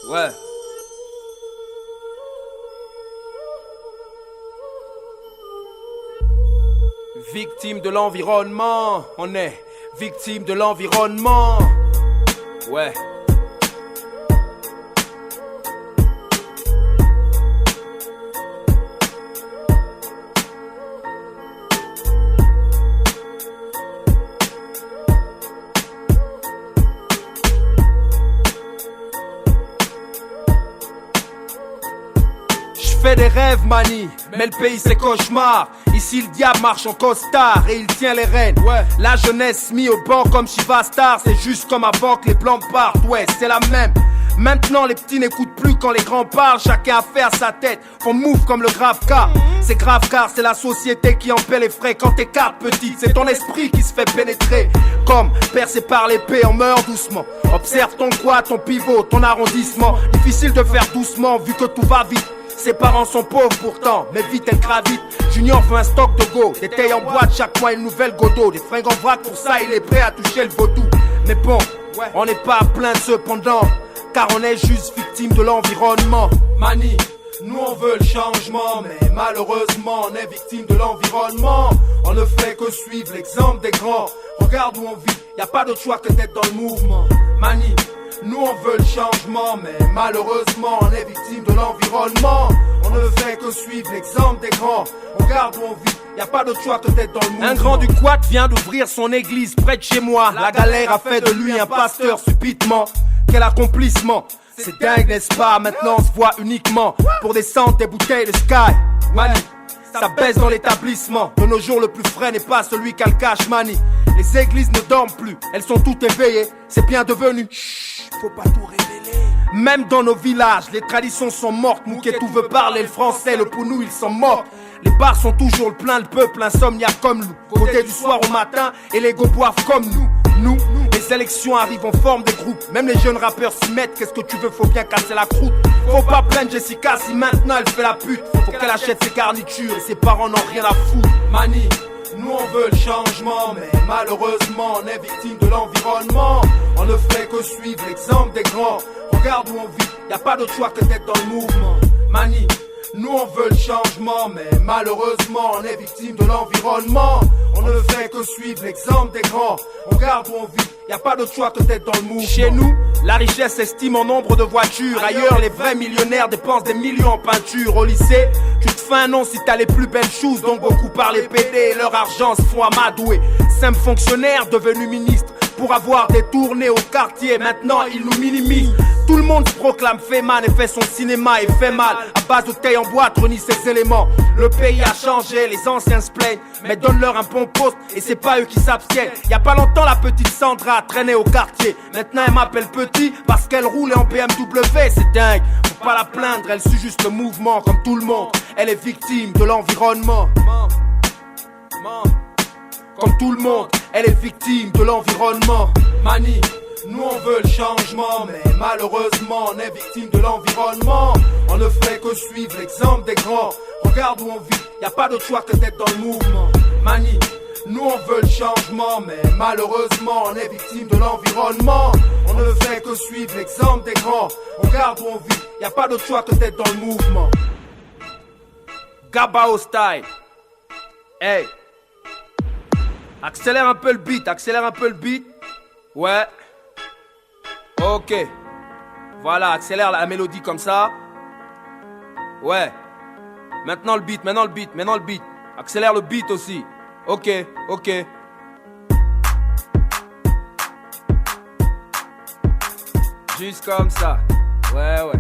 Ouais. Victime de l'environnement, on est victime de l'environnement. Ouais. Fais des rêves, mani, mais le pays c'est cauchemar. Ici le diable marche en costard et il tient les rênes. Ouais. La jeunesse mis au banc comme Shiva Star, c'est juste comme avant que les blancs partent. Ouais, c'est la même. Maintenant les petits n'écoutent plus quand les grands parlent. Chacun a fait à sa tête, font move comme le grave car. C'est grave car c'est la société qui en paie les frais. Quand t'es carte petite, c'est ton esprit qui se fait pénétrer. Comme percé par l'épée, on meurt doucement. Observe ton quoi, ton pivot, ton arrondissement. Difficile de faire doucement vu que tout va vite. Ses parents sont pauvres pourtant, mais vite elle gravite. Junior veut un stock de go, des tailles en boîte, chaque mois une nouvelle godo. Des fringues en vrac, pour ça il est prêt à toucher le vaudou. Mais bon, on n'est pas à plaindre cependant, car on est juste victime de l'environnement. Mani, nous on veut le changement, mais malheureusement on est victime de l'environnement. On ne fait que suivre l'exemple des grands. Regarde où on vit, y a pas d'autre choix que d'être dans le mouvement. Mani, nous on veut le changement, mais malheureusement on est victime de l'environnement. On ne fait que suivre l'exemple des grands. On regarde où on vit, y a pas d'autre choix que d'être dans le mouvement. Un grand du quad vient d'ouvrir son église près de chez moi. La galère a fait de lui un pasteur subitement. Quel accomplissement, c'est dingue n'est-ce pas? Maintenant on se voit uniquement pour descendre des bouteilles de Sky. Mani, ça baisse dans l'établissement. De nos jours le plus frais n'est pas celui qui a le cash money. Les églises ne dorment plus, elles sont toutes éveillées. C'est bien devenu, chut, faut pas tout révéler. Même dans nos villages, les traditions sont mortes. Mouketou veut parler le français, le Pounou ils sont morts. Les bars sont toujours le plein, le peuple insomniaque comme nous. Côté du soir au matin, et les go boivent comme nous. Les élections arrivent en forme de groupe. Même les jeunes rappeurs s'y mettent. Qu'est-ce que tu veux, faut bien casser la croûte. Faut pas plaindre Jessica si maintenant elle fait la pute. Faut qu'elle achète ses garnitures et ses parents n'ont rien à foutre. Mani, nous on veut le changement, mais malheureusement on est victime de l'environnement. On ne fait que suivre l'exemple des grands. Regarde où on vit, y a pas d'autre choix que d'être dans le mouvement. Mani, nous on veut le changement, mais malheureusement on est victime de l'environnement. On ne fait que suivre l'exemple des grands. Regarde où on vit, y a pas d'autre choix que d'être dans le mouvement. Chez nous, la richesse s'estime en nombre de voitures. Ailleurs, les vrais millionnaires dépensent des millions en peinture. Au lycée, tu te fais un nom si t'as les plus belles choses. Donc beaucoup par les PD et leur argent se font amadouer. Simple fonctionnaire devenu ministre pour avoir des tournées au quartier. Maintenant, ils nous minimisent. Tout le monde se proclame fait man et fait son cinéma et fait mal. À base de taille en boîte, renie ses éléments. Le pays a changé, les anciens se plaignent, mais donne-leur un bon poste et c'est pas eux qui s'abstiennent. Y a pas longtemps, la petite Sandra traînait au quartier. Maintenant, elle m'appelle petit parce qu'elle roulait en BMW. C'est dingue, faut pas la plaindre, elle suit juste le mouvement comme tout le monde. Elle est victime de l'environnement. Comme tout le monde, elle est victime de l'environnement. Mani, nous on veut le changement, mais malheureusement on est victime de l'environnement. On ne fait que suivre l'exemple des grands. Regarde où on vit, y a pas d'autre choix que d'être dans le mouvement. Mani, nous on veut le changement, mais malheureusement on est victime de l'environnement. On ne fait que suivre l'exemple des grands. Regarde où on vit, y a pas d'autre choix que d'être dans le mouvement. Gabao style. Hey. Accélère un peu le beat, accélère un peu le beat. Ouais. Ok. Voilà, accélère la mélodie comme ça. Ouais. Maintenant le beat, maintenant le beat, maintenant le beat. Accélère le beat aussi. Ok, ok. Juste comme ça. Ouais, ouais.